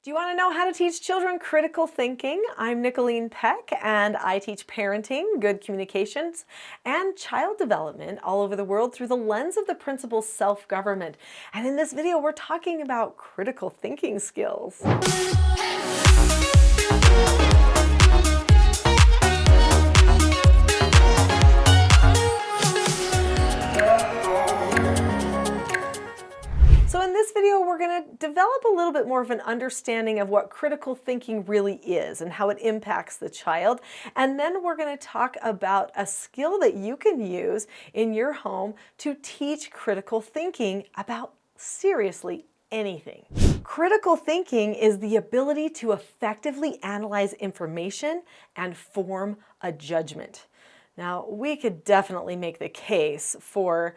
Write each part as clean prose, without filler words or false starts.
Do you want to know how to teach children critical thinking? I'm Nicholeen Peck, and I teach parenting, good communications, and child development all over the world through the lens of the principle self-government. And in this video, we're talking about critical thinking skills. So in this video, we're going to develop a little bit more of an understanding of what critical thinking really is and how it impacts the child. And then we're going to talk about a skill that you can use in your home to teach critical thinking about seriously anything. Critical thinking is the ability to effectively analyze information and form a judgment. Now, we could definitely make the case for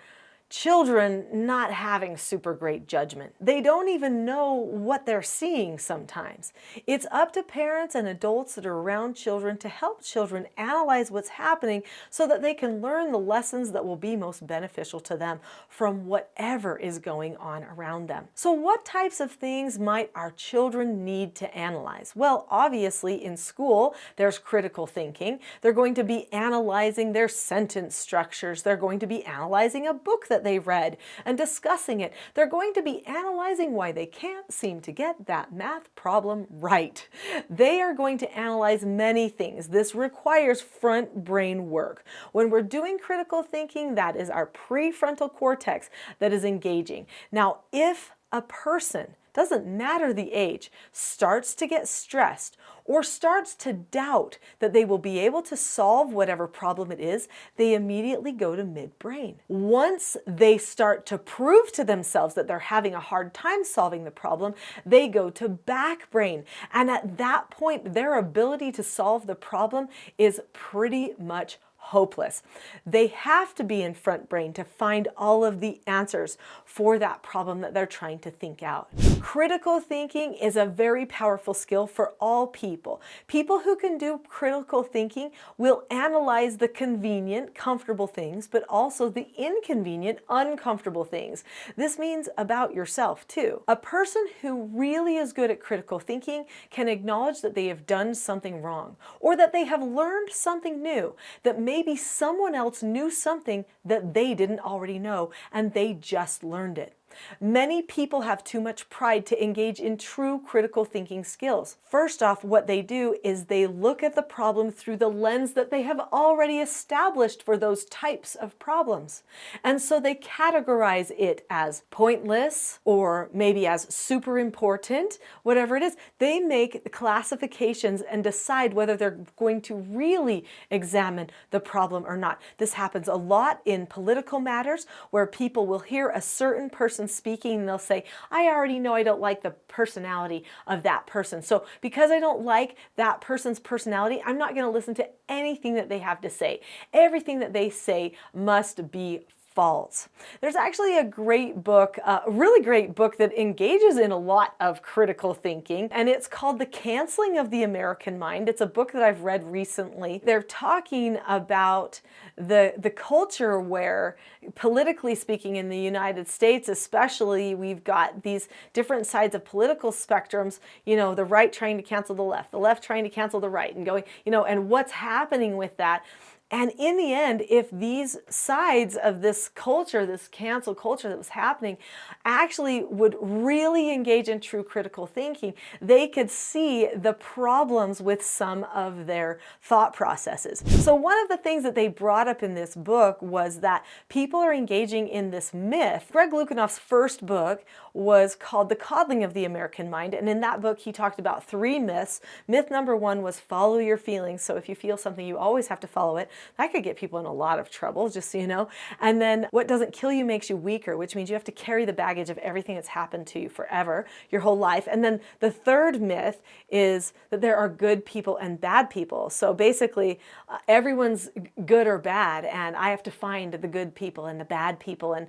children not having super great judgment. They don't even know what they're seeing sometimes. It's up to parents and adults that are around children to help children analyze what's happening so that they can learn the lessons that will be most beneficial to them from whatever is going on around them. So what types of things might our children need to analyze? Well, obviously in school, there's critical thinking. They're going to be analyzing their sentence structures. They're going to be analyzing a book that they read and discussing it. They're going to be analyzing why they can't seem to get that math problem right. They are going to analyze many things. This requires front brain work. When we're doing critical thinking, that is our prefrontal cortex that is engaging. Now, if a person, doesn't matter the age, starts to get stressed or starts to doubt that they will be able to solve whatever problem it is, they immediately go to midbrain. Once they start to prove to themselves that they're having a hard time solving the problem, they go to back brain. And at that point, their ability to solve the problem is pretty much hopeless. They have to be in front brain to find all of the answers for that problem that they're trying to think out. Critical thinking is a very powerful skill for all people. People who can do critical thinking will analyze the convenient, comfortable things, but also the inconvenient, uncomfortable things. This means about yourself too. A person who really is good at critical thinking can acknowledge that they have done something wrong or that they have learned something new, that maybe someone else knew something that they didn't already know and they just learned it. Many people have too much pride to engage in true critical thinking skills. First off, what they do is they look at the problem through the lens that they have already established for those types of problems. And so they categorize it as pointless or maybe as super important, whatever it is. They make classifications and decide whether they're going to really examine the problem or not. This happens a lot in political matters where people will hear a certain person speaking and they'll say, I already know I don't like the personality of that person. So because I don't like that person's personality, I'm not going to listen to anything that they have to say. Everything that they say must be false. There's actually a great book, a really great book that engages in a lot of critical thinking, and it's called The Canceling of the American Mind. It's a book that I've read recently. They're talking about the culture where, politically speaking, in the United States especially, we've got these different sides of political spectrums, you know, the right trying to cancel the left trying to cancel the right, and going, you know, and what's happening with that. And in the end, if these sides of this culture, this cancel culture that was happening, actually would really engage in true critical thinking, they could see the problems with some of their thought processes. So one of the things that they brought up in this book was that people are engaging in this myth. Greg Lukianoff's first book was called The Coddling of the American Mind. And in that book, he talked about 3 myths. Myth number 1 was follow your feelings. So if you feel something, you always have to follow it. That could get people in a lot of trouble, just so you know. And then what doesn't kill you makes you weaker, which means you have to carry the baggage of everything that's happened to you forever, your whole life. And then the third myth is that there are good people and bad people. So basically, everyone's good or bad, and I have to find the good people and the bad people and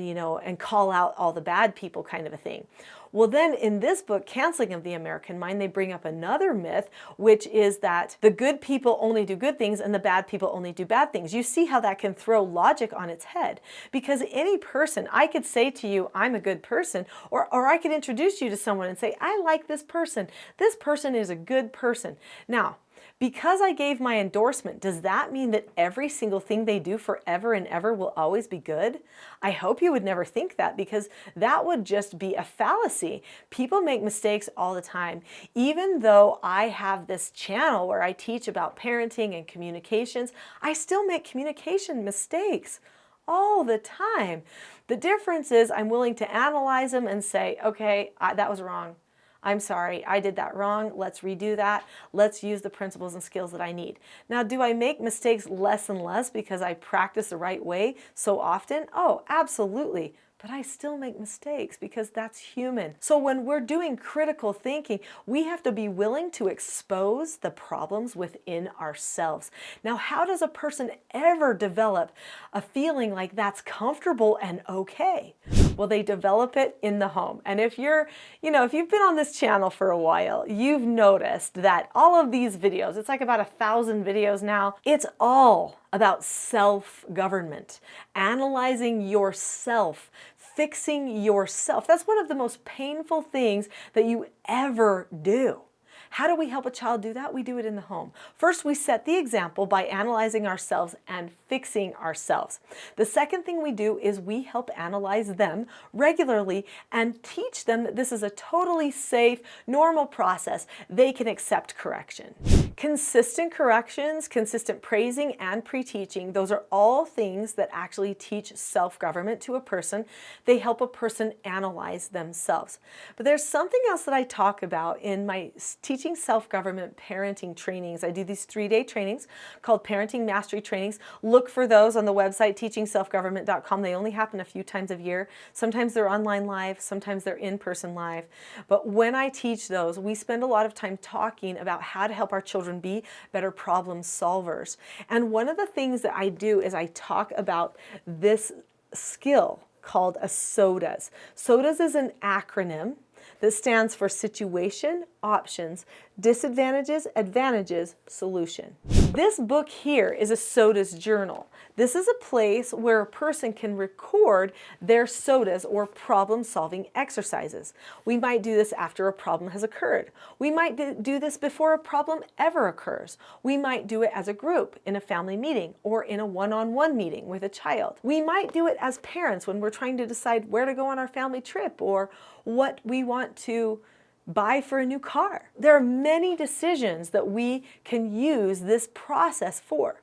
you know, and call out all the bad people, kind of a thing. Well, then in this book, Canceling of the American Mind, they bring up another myth, which is that the good people only do good things and the bad people only do bad things. You see how that can throw logic on its head, because any person, I could say to you, I'm a good person, or I could introduce you to someone and say, I like this person. This person is a good person. Now, because I gave my endorsement, does that mean that every single thing they do forever and ever will always be good? I hope you would never think that, because that would just be a fallacy. People make mistakes all the time. Even though I have this channel where I teach about parenting and communications, I still make communication mistakes all the time. The difference is I'm willing to analyze them and say, okay, that was wrong. I'm sorry, I did that wrong. Let's redo that. Let's use the principles and skills that I need. Now, do I make mistakes less and less because I practice the right way so often? Oh, absolutely. But I still make mistakes because that's human. So when we're doing critical thinking, we have to be willing to expose the problems within ourselves. Now, how does a person ever develop a feeling like that's comfortable and okay? Well, they develop it in the home. And if you've been on this channel for a while, you've noticed that all of these videos, it's like about 1,000 videos now, it's all about self-government, analyzing yourself, fixing yourself. That's one of the most painful things that you ever do. How do we help a child do that? We do it in the home. First, we set the example by analyzing ourselves and fixing ourselves. The second thing we do is we help analyze them regularly and teach them that this is a totally safe, normal process. They can accept correction. Consistent corrections, consistent praising, and pre-teaching, those are all things that actually teach self-government to a person. They help a person analyze themselves. But there's something else that I talk about in my teaching self-government parenting trainings. I do these 3-day trainings called Parenting Mastery Trainings. Look for those on the website, teachingselfgovernment.com. They only happen a few times a year. Sometimes they're online live, sometimes they're in-person live. But when I teach those, we spend a lot of time talking about how to help our children be better problem solvers. And one of the things that I do is I talk about this skill called a SOTAS. SOTAS is an acronym that stands for situation, options, disadvantages, advantages, solution. This book here is a SOTAS journal. This is a place where a person can record their SOTAS, or problem-solving exercises. We might do this after a problem has occurred. We might do this before a problem ever occurs. We might do it as a group in a family meeting or in a one-on-one meeting with a child. We might do it as parents when we're trying to decide where to go on our family trip or what we want to buy for a new car. There are many decisions that we can use this process for.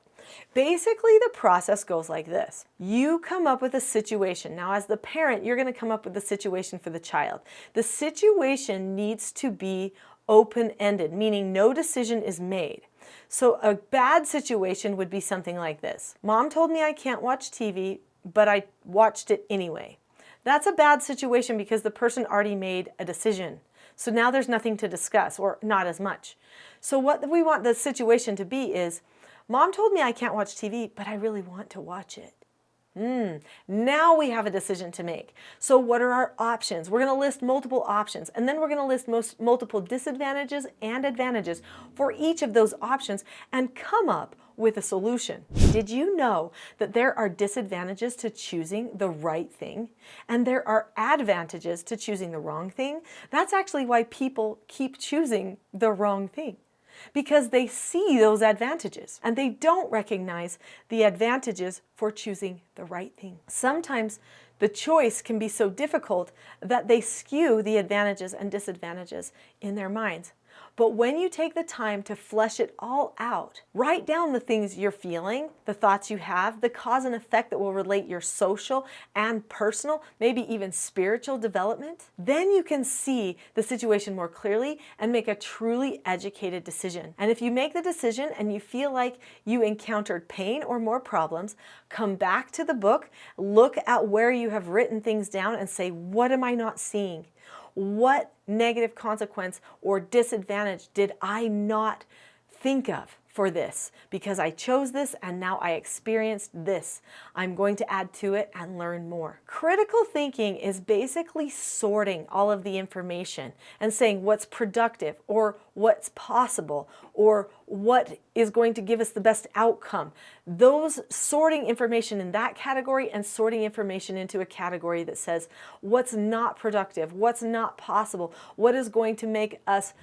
Basically, the process goes like this. You come up with a situation. Now, as the parent, you're going to come up with a situation for the child. The situation needs to be open-ended, meaning no decision is made. So a bad situation would be something like this. Mom told me I can't watch TV, but I watched it anyway. That's a bad situation because the person already made a decision. So now there's nothing to discuss, or not as much. So what we want the situation to be is, Mom told me I can't watch TV, but I really want to watch it. Now we have a decision to make. So what are our options? We're going to list multiple options, and then we're going to list multiple disadvantages and advantages for each of those options and come up with a solution. Did you know that there are disadvantages to choosing the right thing and there are advantages to choosing the wrong thing? That's actually why people keep choosing the wrong thing, because they see those advantages and they don't recognize the advantages for choosing the right thing. Sometimes the choice can be so difficult that they skew the advantages and disadvantages in their minds. But when you take the time to flesh it all out, write down the things you're feeling, the thoughts you have, the cause and effect that will relate your social and personal, maybe even spiritual development, then you can see the situation more clearly and make a truly educated decision. And if you make the decision and you feel like you encountered pain or more problems, come back to the book, look at where you have written things down and say, what am I not seeing? What negative consequence or disadvantage did I not think of? for this because I chose this and now I experienced this. I'm going to add to it and learn more. Critical thinking is basically sorting all of the information and saying what's productive or what's possible or what is going to give us the best outcome. Those sorting information in that category and sorting information into a category that says what's not productive, what's not possible, what is going to make us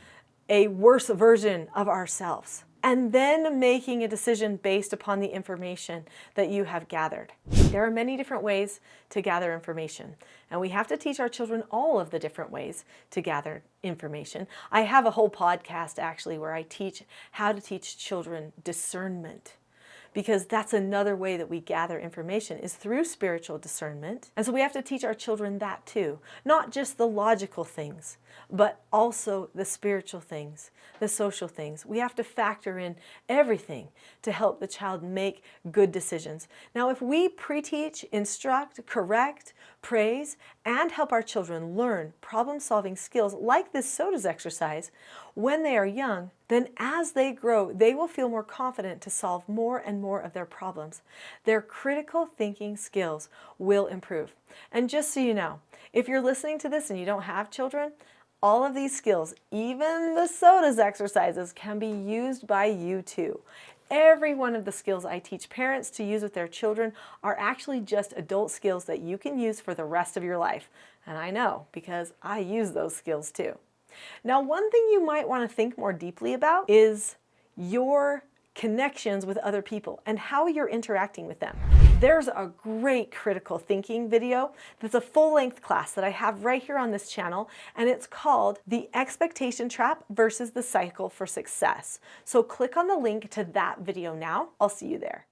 a worse version of ourselves. And then making a decision based upon the information that you have gathered. There are many different ways to gather information, and we have to teach our children all of the different ways to gather information. I have a whole podcast actually where I teach how to teach children discernment, because that's another way that we gather information is through spiritual discernment. And so we have to teach our children that too, not just the logical things, but also the spiritual things, the social things. We have to factor in everything to help the child make good decisions. Now, if we pre-teach, instruct, correct, praise, and help our children learn problem-solving skills like this SOTAS exercise when they are young, then as they grow, they will feel more confident to solve more and more of their problems. Their critical thinking skills will improve. And just so you know, if you're listening to this and you don't have children, all of these skills, even the SOTAS exercises, can be used by you too. Every one of the skills I teach parents to use with their children are actually just adult skills that you can use for the rest of your life. And I know because I use those skills too. Now, one thing you might want to think more deeply about is your connections with other people and how you're interacting with them. There's a great critical thinking video that's a full-length class that I have right here on this channel, and it's called The Expectation Trap versus the Cycle for Success. So click on the link to that video now. I'll see you there.